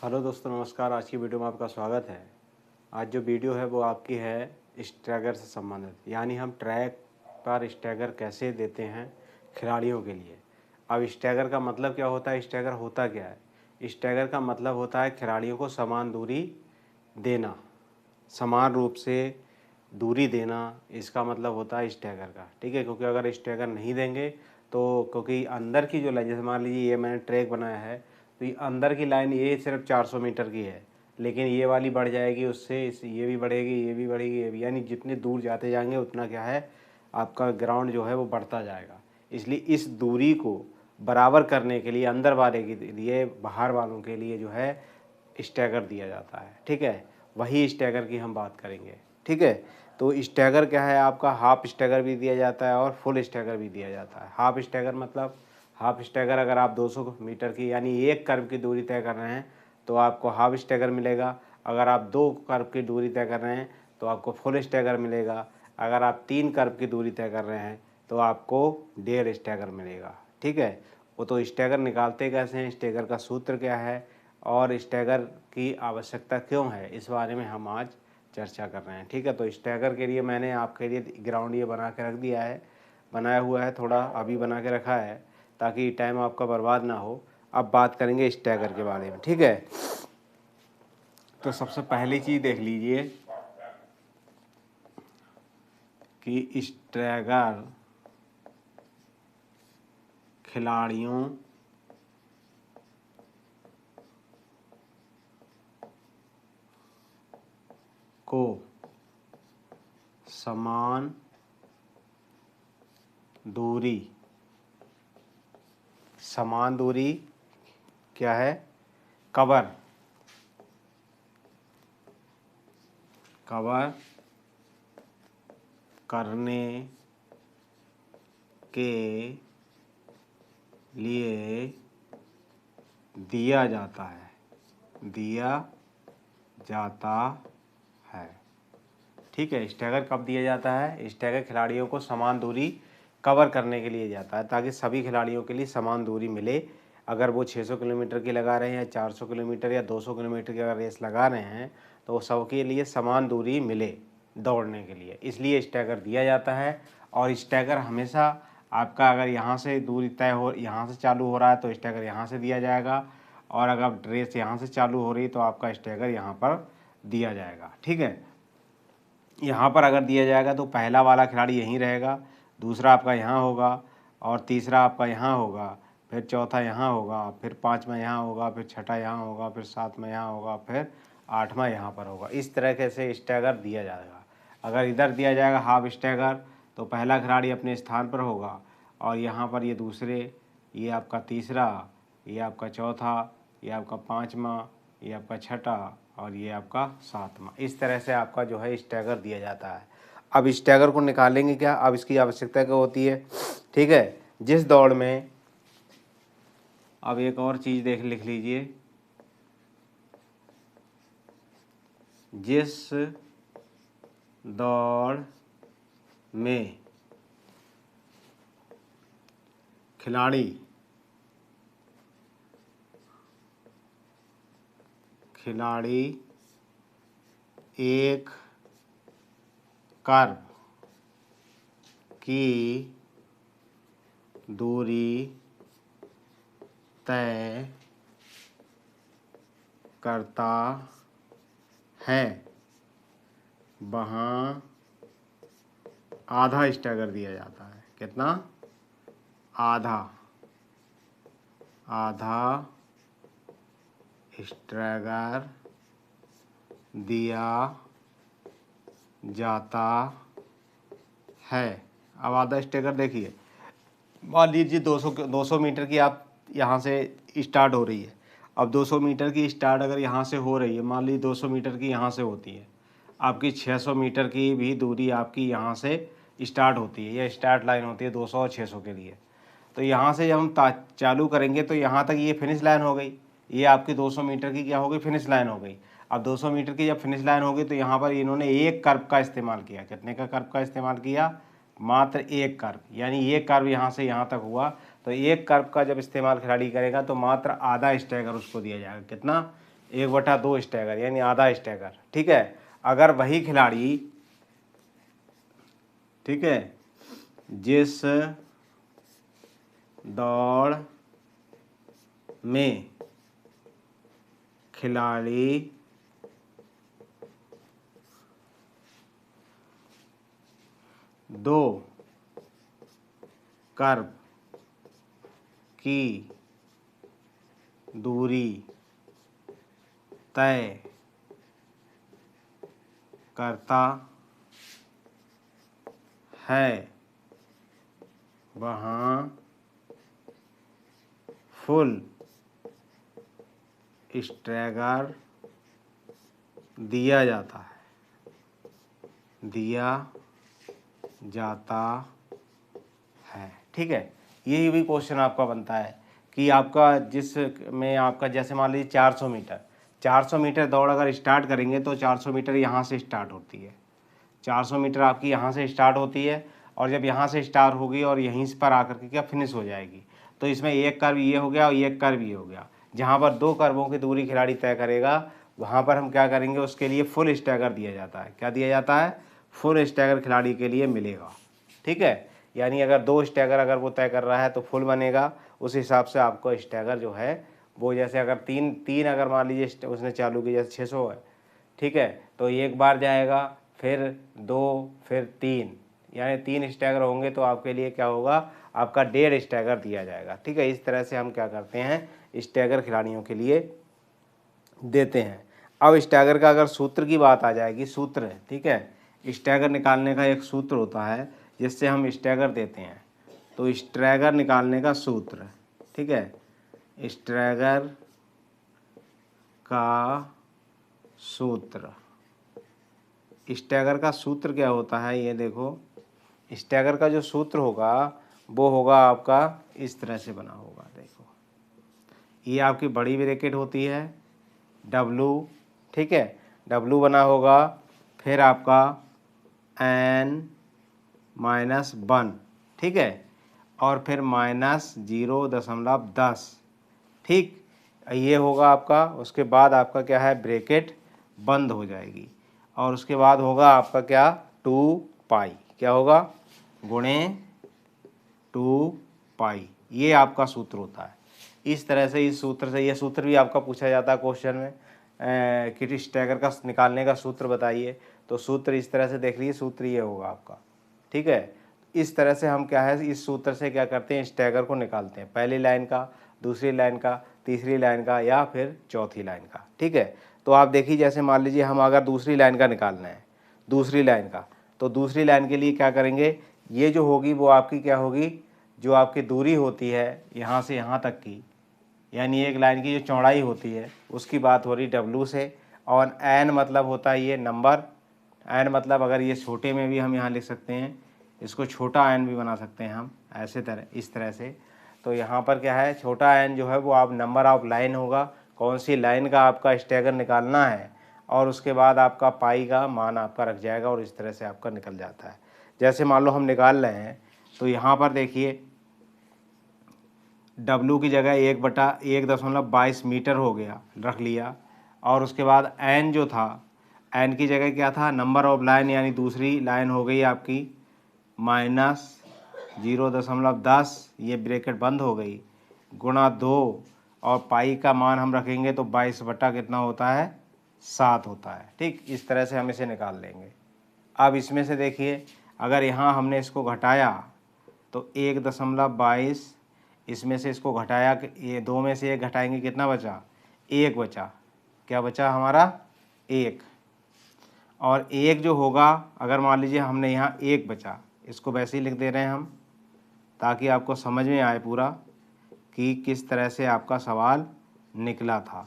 Hello दोस्तों, नमस्कार। आज की वीडियो में आपका स्वागत है। आज जो वीडियो है वो आपकी है स्टैगर से संबंधित, यानी हम ट्रैक पर स्टैगर कैसे देते हैं खिलाड़ियों के लिए। अब स्टैगर का मतलब क्या होता है, स्टैगर होता क्या है। स्टैगर का मतलब होता है खिलाड़ियों को समान दूरी देना, समान रूप से दूरी देना। इसका मतलब होता है स्टैगर का, ठीक है। क्योंकि अगर स्टैगर नहीं देंगे तो क्योंकि अंदर की जो लाइन, जैसे मान लीजिए ये मैंने ट्रैक बनाया है तो ये अंदर की लाइन ये सिर्फ 400 मीटर की है, लेकिन ये वाली बढ़ जाएगी उससे, ये भी बढ़ेगी, ये भी बढ़ेगी, ये भी, यानी जितने दूर जाते जाएंगे उतना क्या है आपका ग्राउंड जो है वो बढ़ता जाएगा। इसलिए इस दूरी को बराबर करने के लिए अंदर वाले के लिए, बाहर वालों के लिए जो है स्टैगर दिया जाता है, ठीक है। वही स्टैगर की हम बात करेंगे, ठीक है। तो स्टैगर क्या है, आपका हाफ स्टैगर भी दिया जाता है और फुल स्टैगर भी दिया जाता है। हाफ स्टैगर मतलब, हाफ स्टैगर अगर आप 200 मीटर की यानी एक कर्व की दूरी तय कर रहे हैं तो आपको हाफ स्टैगर मिलेगा। अगर आप 2 कर्व की दूरी तय कर रहे हैं तो आपको फुल स्टैगर मिलेगा। अगर आप 3 कर्व की दूरी तय कर रहे हैं तो आपको डेढ़ स्टैगर मिलेगा, ठीक है। वो तो स्टैगर निकालते कैसे हैं, स्टैगर का सूत्र क्या है और स्टैगर की आवश्यकता क्यों है, इस बारे में हम आज चर्चा कर रहे हैं, ठीक है। तो स्टैगर के लिए मैंने आपके लिए ग्राउंड ये बना के रख दिया है, बनाया हुआ है, थोड़ा अभी बना के रखा है ताकि टाइम आपका बर्बाद ना हो। अब बात करेंगे स्टैगर के बारे में, ठीक है। तो सबसे पहली चीज़ देख लीजिए कि स्टैगर खिलाड़ियों को समान दूरी, समान दूरी क्या है, कवर कवर करने के लिए दिया जाता है, ठीक है। स्टैगर कब दिया जाता है, स्टैगर खिलाड़ियों को समान दूरी कवर करने के लिए जाता है ताकि सभी खिलाड़ियों के लिए समान दूरी मिले। अगर वो 600 किलोमीटर की लगा रहे हैं या 400 किलोमीटर या 200 किलोमीटर की अगर रेस लगा रहे हैं तो सबके लिए समान दूरी मिले दौड़ने के लिए, इसलिए स्टैगर दिया जाता है। और स्टैगर हमेशा आपका, अगर यहाँ से दूरी तय हो, यहाँ से चालू हो रहा है तो स्टैगर यहाँ से दिया जाएगा, और अगर रेस यहाँ से चालू हो रही है तो आपका स्टैगर यहाँ पर दिया जाएगा, ठीक है। यहाँ पर अगर दिया जाएगा तो पहला वाला खिलाड़ी यहीं रहेगा, दूसरा आपका यहाँ होगा, और तीसरा आपका यहाँ होगा, फिर चौथा यहाँ होगा, फिर पाँचवा यहाँ होगा, फिर छठा यहाँ होगा, फिर सातवां यहाँ होगा, फिर आठवां यहाँ पर होगा। इस तरीके से स्टैगर दिया जाएगा। अगर इधर दिया जाएगा हाफ स्टैगर तो पहला खिलाड़ी अपने स्थान पर होगा, और यहाँ पर ये दूसरे, ये आपका तीसरा, ये आपका चौथा, ये आपका पाँचवा, ये आपका छठा, और ये आपका सातवां। इस तरह से आपका जो है स्टैगर दिया जाता है। अब स्टैगर को निकालेंगे क्या, अब इसकी आवश्यकता क्या होती है, ठीक है। जिस दौड़ में, अब एक और चीज़ लिख लीजिए, जिस दौड़ में खिलाड़ी एक कर्व की दूरी तय करता है वहाँ आधा स्टैगर दिया जाता है। कितना, आधा स्टैगर दिया जाता है। अब आधा स्टैगर देखिए, मान लीजिए 200 मीटर की आप यहाँ से स्टार्ट हो रही है। अब 200 मीटर की स्टार्ट अगर यहाँ से हो रही है, मान लीजिए 200 मीटर की यहाँ से होती है, आपकी 600 मीटर की भी दूरी आपकी यहाँ से स्टार्ट होती है, यह स्टार्ट लाइन होती है 200 और 600 के लिए। तो यहाँ से जब हम चालू करेंगे तो यहाँ तक ये फिनिश लाइन हो गई, ये आपकी 200 मीटर की क्या हो गई, फिनिश लाइन हो गई। अब 200 मीटर की जब फिनिश लाइन हो गई तो यहाँ पर इन्होंने एक कर्व का इस्तेमाल किया। कितने का कर्व का इस्तेमाल किया, मात्र एक कर्व, यानी ये कर्व यहाँ से यहाँ तक हुआ तो एक कर्व का जब इस्तेमाल खिलाड़ी करेगा तो मात्र आधा स्टैगर उसको दिया जाएगा। कितना, 1/2 स्टैगर यानी आधा स्टैगर, ठीक है। अगर वही खिलाड़ी, ठीक है, जिस दौड़ में खिलाड़ी दो कर्व की दूरी तय करता है वहाँ फुल स्टैगर दिया जाता है, ठीक है। यही भी क्वेश्चन आपका बनता है कि आपका जिसमें आपका जैसे मान लीजिए 400 मीटर दौड़ अगर स्टार्ट करेंगे तो 400 मीटर यहाँ से स्टार्ट होती है, 400 मीटर आपकी यहाँ से स्टार्ट होती है, और जब यहाँ से स्टार्ट होगी और यहीं पर आकर के क्या फिनिश हो जाएगी। तो इसमें एक कर्व ये हो गया और एक कर्व ये हो गया। जहाँ पर दो कर्वों की दूरी खिलाड़ी तय करेगा वहाँ पर हम क्या करेंगे, उसके लिए फुल स्टैगर दिया जाता है। क्या दिया जाता है? फुल स्टैगर खिलाड़ी के लिए मिलेगा, ठीक है। यानी अगर 2 स्टैगर अगर वो तय कर रहा है तो फुल बनेगा, उस हिसाब से आपको स्टैगर जो है वो, जैसे अगर तीन अगर मान लीजिए उसने चालू की, जैसे 600 है, ठीक है, तो एक बार जाएगा, फिर 2, फिर 3, यानी 3 स्टैगर होंगे तो आपके लिए क्या होगा, आपका 1.5 स्टैगर दिया जाएगा, ठीक है। इस तरह से हम क्या करते हैं, स्टैगर खिलाड़ियों के लिए देते हैं। अब स्टैगर का अगर सूत्र की बात आ जाएगी, सूत्र है, ठीक है, स्टैगर निकालने का एक सूत्र होता है जिससे हम स्टैगर देते हैं। तो स्टैगर निकालने का सूत्र, ठीक है, स्टैगर का सूत्र, स्टैगर का सूत्र क्या होता है, ये देखो, स्टैगर का जो सूत्र होगा वो होगा आपका इस तरह से बना होगा। देखो, ये आपकी बड़ी ब्रैकेट होती है W, ठीक है, W बना होगा, फिर आपका n-1, ठीक है, और फिर -0.10, ठीक, ये होगा आपका। उसके बाद आपका क्या है, ब्रैकेट बंद हो जाएगी, और उसके बाद होगा आपका क्या, 2π, क्या होगा, गुणे 2π, ये आपका सूत्र होता है। इस तरह से, इस सूत्र से, ये सूत्र भी आपका पूछा जाता है क्वेश्चन में कि स्टैगर का निकालने का सूत्र बताइए। तो सूत्र इस तरह से देख लीजिए, सूत्र ये होगा आपका, ठीक है। इस तरह से हम क्या है, इस सूत्र से क्या करते हैं, स्टैगर को निकालते हैं, पहली लाइन का, दूसरी लाइन का, तीसरी लाइन का, या फिर चौथी लाइन का, ठीक है। तो आप देखिए, जैसे मान लीजिए हम अगर दूसरी लाइन का निकालना है, दूसरी लाइन का, तो दूसरी लाइन के लिए क्या करेंगे, ये जो होगी वो आपकी क्या होगी, जो आपकी दूरी होती है यहाँ से यहाँ तक की, यानी एक लाइन की जो चौड़ाई होती है उसकी बात हो रही W से, और n मतलब होता है ये नंबर, n मतलब अगर ये छोटे में भी हम यहाँ लिख सकते हैं, इसको छोटा n भी बना सकते हैं हम, ऐसे तरह, इस तरह से। तो यहाँ पर क्या है, छोटा n जो है वो आप नंबर ऑफ लाइन होगा, कौन सी लाइन का आपका स्टैगर निकालना है, और उसके बाद आपका पाई का मान आपका रख जाएगा, और इस तरह से आपका निकल जाता है। जैसे मान लो हम निकाल रहे हैं, तो यहाँ पर देखिए W की जगह 1/1.22 मीटर हो गया, रख लिया, और उसके बाद n जो था, n की जगह क्या था, नंबर ऑफ लाइन, यानी दूसरी लाइन हो गई आपकी -0.10, ये ब्रैकेट बंद हो गई, गुणा 2, और पाई का मान हम रखेंगे तो 22 बटा कितना होता है, 7 होता है, ठीक। इस तरह से हम इसे निकाल लेंगे। अब इसमें से देखिए, अगर यहाँ हमने इसको घटाया तो 1.22, इसमें से इसको घटाया, ये 2 में से 1 घटाएंगे, कितना बचा, 1 बचा, क्या बचा हमारा, 1, और 1 जो होगा, अगर मान लीजिए हमने यहाँ 1 बचा, इसको वैसे ही लिख दे रहे हैं हम, ताकि आपको समझ में आए पूरा कि किस तरह से आपका सवाल निकला था।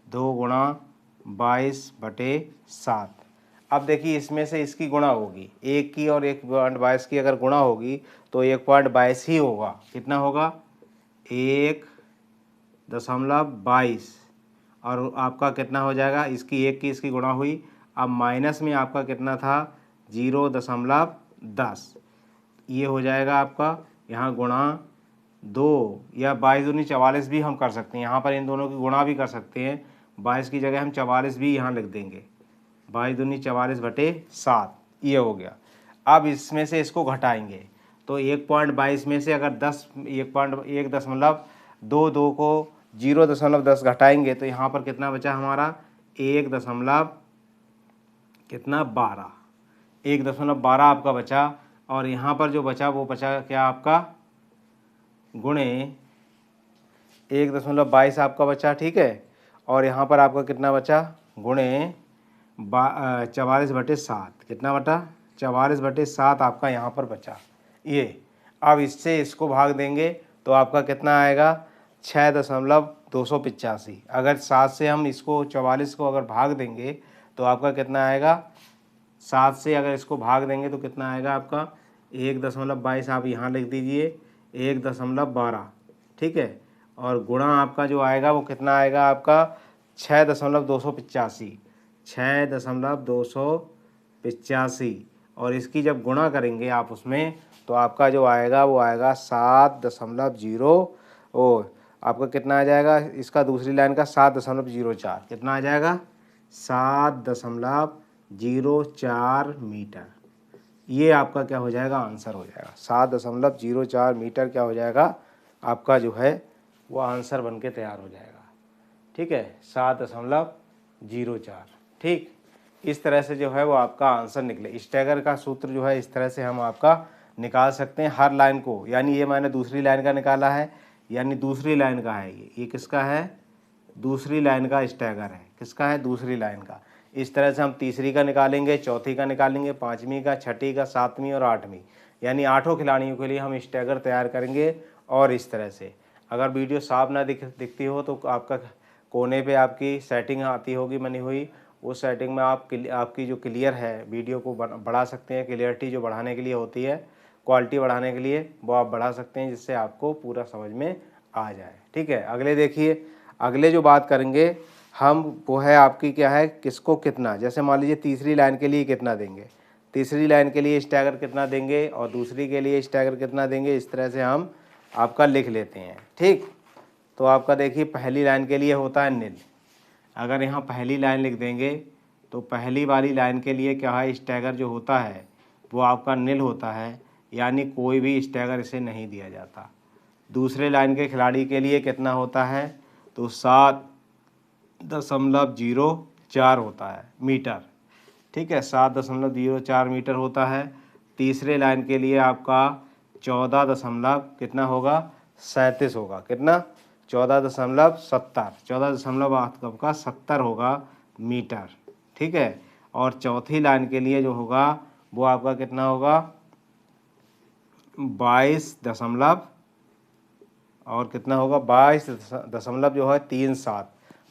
2 गुणा 22/7। अब देखिए, इसमें से इसकी गुणा होगी, 1 की और 1.22 की अगर गुणा होगी तो 1.22 ही होगा, कितना होगा, 1.22, और आपका कितना हो जाएगा, इसकी 1 की इसकी गुणा हुई, अब माइनस में आपका कितना था, 0.10, ये हो जाएगा आपका यहाँ गुणा 2, या 22 दूनी 44 भी हम कर सकते हैं, यहाँ पर इन दोनों की गुणा भी कर सकते हैं, 22 की जगह हम 44 भी यहाँ लिख देंगे, 22 दूनी 44/7, ये हो गया। अब इसमें से इसको घटाएंगे तो 1.22 में से अगर 1.22 को 0.10 घटाएंगे तो यहाँ पर कितना बचा हमारा 1.12 आपका बचा। और यहाँ पर जो बचा वो बचा क्या आपका गुणे 1.22 आपका बचा, ठीक है। और यहाँ पर आपका कितना बचा गुणे 44/7, कितना बटा 44/7 आपका यहाँ पर बचा ये। अब इससे इसको भाग देंगे तो आपका कितना आएगा 6.285। अगर 7 से हम इसको 44 को अगर भाग देंगे तो आपका कितना आएगा, 7 से अगर इसको भाग देंगे तो कितना आएगा आपका 1.22 आप यहाँ लिख दीजिए 1.12, ठीक है। और गुणा आपका जो आएगा वो कितना आएगा आपका 6.285, 6.285। और इसकी जब गुणा करेंगे आप उसमें तो आपका जो आएगा वो आएगा 7.0 और आपका कितना आ जाएगा इसका दूसरी लाइन का 7.04, कितना आ जाएगा 7.04 मीटर। ये आपका क्या हो जाएगा आंसर हो जाएगा 7.04 मीटर क्या हो जाएगा आपका जो है वो आंसर बन के तैयार हो जाएगा, ठीक है 7.04। ठीक, इस तरह से जो है वो आपका आंसर निकले। स्टैगर का सूत्र जो है इस तरह से हम आपका निकाल सकते हैं हर लाइन को। यानी ये मैंने दूसरी लाइन का निकाला है, यानी दूसरी लाइन का है ये किसका है दूसरी लाइन का स्टैगर है, किसका है दूसरी लाइन का। इस तरह से हम तीसरी का निकालेंगे, चौथी का निकालेंगे, पाँचवीं का, छठी का, सातवीं और आठवीं, यानी 8 खिलाड़ियों के लिए हम स्टैगर तैयार करेंगे। और इस तरह से अगर वीडियो साफ ना दिखती हो तो आपका कोने पे आपकी सेटिंग आती होगी बनी हुई, उस सेटिंग में आप आपकी जो क्लियर है वीडियो को बढ़ा सकते हैं। क्लियरिटी जो बढ़ाने के लिए होती है, क्वालिटी बढ़ाने के लिए वो आप बढ़ा सकते हैं जिससे आपको पूरा समझ में आ जाए, ठीक है। अगले देखिए, अगले जो बात करेंगे हम वो है आपकी क्या है किसको कितना। जैसे मान लीजिए तीसरी लाइन के लिए कितना देंगे, तीसरी लाइन के लिए स्टैगर कितना देंगे और दूसरी के लिए स्टैगर कितना देंगे, इस तरह से हम आपका लिख लेते हैं, ठीक। तो आपका देखिए पहली लाइन के लिए होता है निल। अगर यहाँ पहली लाइन लिख देंगे तो पहली वाली लाइन के लिए क्या है स्टैगर जो होता है वो आपका निल होता है, यानी कोई भी स्टैगर इसे नहीं दिया जाता। दूसरे लाइन के खिलाड़ी के लिए कितना होता है तो 7.04 होता है मीटर, ठीक है 7.04 मीटर होता है। तीसरे लाइन के लिए आपका 14 कितना होगा 37 होगा, कितना 14.70 होगा मीटर, ठीक है। और चौथी लाइन के लिए जो होगा वो आपका कितना होगा 22 और कितना होगा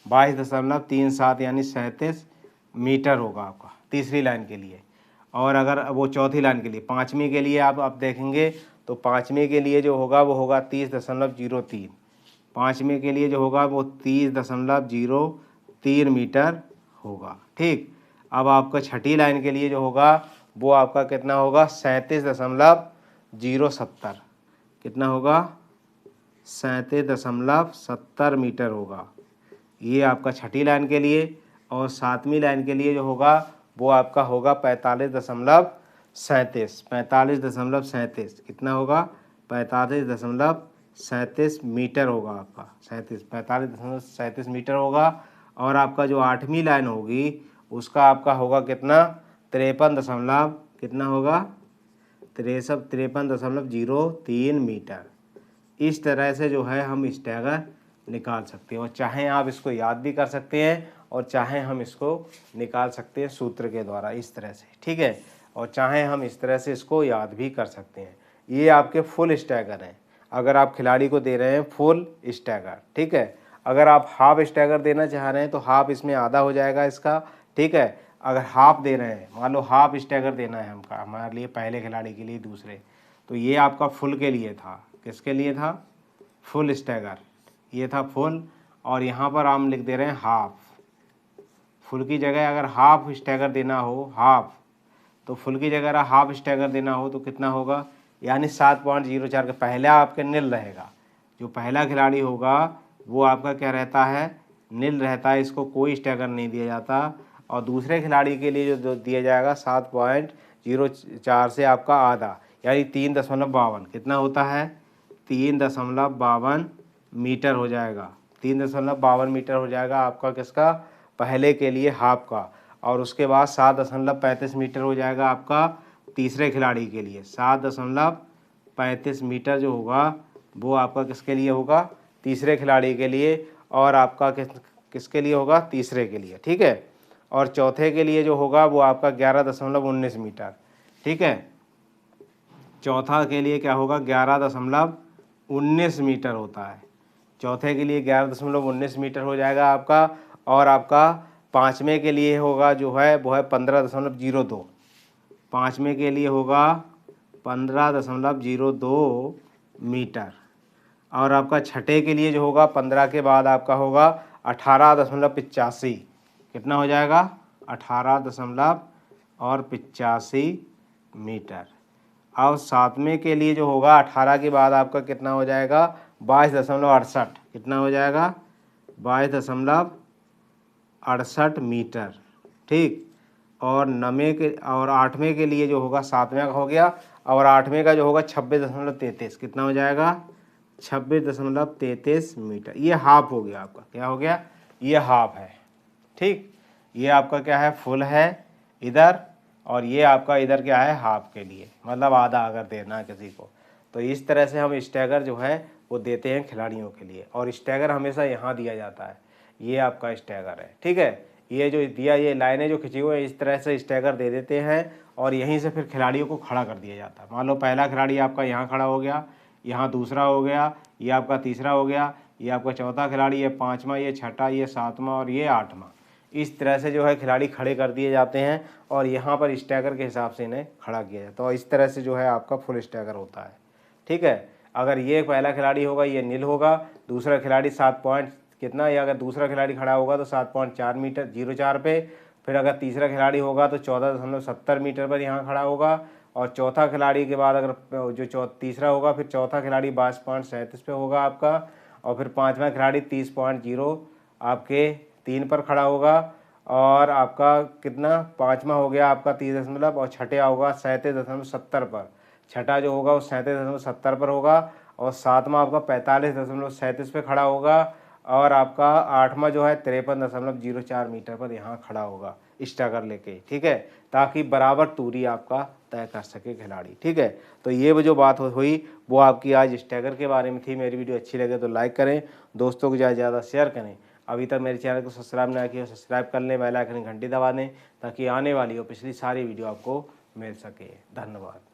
22.37 यानी 37 मीटर होगा आपका तीसरी लाइन के लिए। और अगर वो चौथी लाइन के लिए पाँचवीं के लिए आप देखेंगे तो पाँचवीं के लिए जो होगा वो होगा 30.03, पाँचवीं के लिए जो होगा वो 30.03 मीटर होगा, ठीक। अब आपका छठी लाइन के लिए जो होगा वो आपका कितना होगा 37.070, कितना होगा 37.70 मीटर होगा, ये आपका छठी लाइन के लिए। और सातवीं लाइन के लिए जो होगा वो आपका होगा 45.37 कितना होगा 45.37 मीटर होगा आपका 45.37 मीटर होगा। और आपका जो आठवीं लाइन होगी उसका आपका होगा कितना 53 कितना होगा 53.03 मीटर। इस तरह से जो है हम स्टैगर निकाल सकते हैं। और चाहें आप इसको याद भी कर सकते हैं और चाहें हम इसको निकाल सकते हैं सूत्र के द्वारा इस तरह से, ठीक है। और चाहें हम इस तरह से इसको याद भी कर सकते हैं। ये आपके फुल स्टैगर हैं अगर आप खिलाड़ी को दे रहे हैं फुल स्टैगर, ठीक है। अगर आप हाफ स्टैगर देना चाह रहे हैं तो हाफ इसमें आधा हो जाएगा इसका, ठीक है। अगर हाफ दे रहे हैं मान लो हाफ स्टैगर देना है हमारे लिए पहले खिलाड़ी के लिए दूसरे, तो ये आपका फुल के लिए था, किसके लिए था फुल स्टैगर, ये था फुल। और यहाँ पर हम लिख दे रहे हैं हाफ, फुल की जगह अगर हाफ स्टैगर देना हो हाफ, तो फुल की जगह अगर हाफ स्टैगर देना हो तो कितना होगा यानी 7.04 का पहला आपके निल रहेगा। जो पहला खिलाड़ी होगा वो आपका क्या रहता है नील रहता है, इसको कोई स्टैगर नहीं दिया जाता। और दूसरे खिलाड़ी के लिए जो दिया जाएगा 7.04 से आपका आधा, यानी 3.52 कितना होता है, 3.52 मीटर हो जाएगा। 3.52 मीटर हो जाएगा आपका किसका, पहले के लिए हाफ का। और उसके बाद 7.35 मीटर हो जाएगा आपका तीसरे खिलाड़ी के लिए। 7.35 मीटर जो होगा वो आपका किसके लिए होगा, तीसरे खिलाड़ी के लिए। और आपका किसके लिए होगा, तीसरे के लिए, ठीक है। और चौथे के लिए जो होगा वो आपका 11.19 मीटर, ठीक है। चौथा के लिए क्या होगा, 11.19 मीटर होता है। चौथे के लिए 11.19 मीटर हो जाएगा आपका। और आपका पाँचवें के लिए होगा जो है वो है 15.02। पाँचवें के लिए होगा 15.02 मीटर। और आपका छठे के लिए जो होगा 15 के बाद आपका होगा 18.85। कितना हो जाएगा, 18.85 मीटर। और सातवें के लिए जो होगा 18 के बाद आपका कितना हो जाएगा, 22.68। कितना हो जाएगा, 22.68 मीटर, ठीक। और आठवें के लिए जो होगा, सातवें का हो गया। और आठवें का जो होगा 26.33। कितना हो जाएगा, 26.33 मीटर। ये हाफ हो गया आपका, क्या हो गया, ये हाफ है, ठीक। ये आपका क्या है, फुल है इधर। और ये आपका इधर क्या है, हाफ के लिए, मतलब आधा अगर देना है किसी को। तो इस तरह से हम स्टैगर जो है वो देते हैं खिलाड़ियों के लिए। और स्टैगर हमेशा यहाँ दिया जाता है, ये आपका स्टैगर है, ठीक है। ये जो दिया, ये लाइनें जो खिंची हुई है, इस तरह से स्टैगर दे देते हैं। और यहीं से फिर खिलाड़ियों को खड़ा कर दिया जाता है। मान लो पहला खिलाड़ी आपका यहाँ खड़ा हो गया, यहाँ दूसरा हो गया, ये आपका तीसरा हो गया, ये आपका चौथा खिलाड़ी, ये पाँचवा, ये छठा, ये सातवां और ये आठवां। इस तरह से जो है खिलाड़ी खड़े कर दिए जाते हैं। और यहाँ पर स्टैगर के हिसाब से इन्हें खड़ा किया जाता है। तो इस तरह से जो है आपका फुल स्टैगर होता है, ठीक है। अगर ये पहला खिलाड़ी होगा ये नील होगा, दूसरा खिलाड़ी 7 पॉइंट कितना, या अगर दूसरा खिलाड़ी खड़ा होगा तो 7.4 मीटर 04 पे। फिर अगर तीसरा खिलाड़ी होगा तो 14.70 मीटर पर यहाँ खड़ा होगा। और चौथा खिलाड़ी के बाद अगर जो तीसरा होगा, फिर चौथा खिलाड़ी 22.37 पे होगा आपका। और फिर पाँचवा खिलाड़ी 30.0 आपके 3 पर खड़ा होगा। और आपका कितना, पाँचवा हो गया आपका 30 और छठे होगा 37.70 पर। छठा जो होगा वो 37.70 पर होगा। और सातवां आपका 45.37 पे खड़ा होगा। और आपका आठवां जो है 53.04 मीटर पर यहाँ खड़ा होगा स्टैगर लेके, ठीक है। ताकि बराबर दूरी आपका तय कर सके खिलाड़ी, ठीक है। तो ये जो बात हुई वो आपकी आज स्टैगर के बारे में थी। मेरी वीडियो अच्छी लगे तो लाइक करें, दोस्तों को ज़्यादा शेयर करें। अभी तक मेरे चैनल को सब्सक्राइब ना किया, सब्सक्राइब कर लें, बेल आइकन घंटी दबा दें, ताकि आने वाली और पिछली सारी वीडियो आपको मिल सके। धन्यवाद।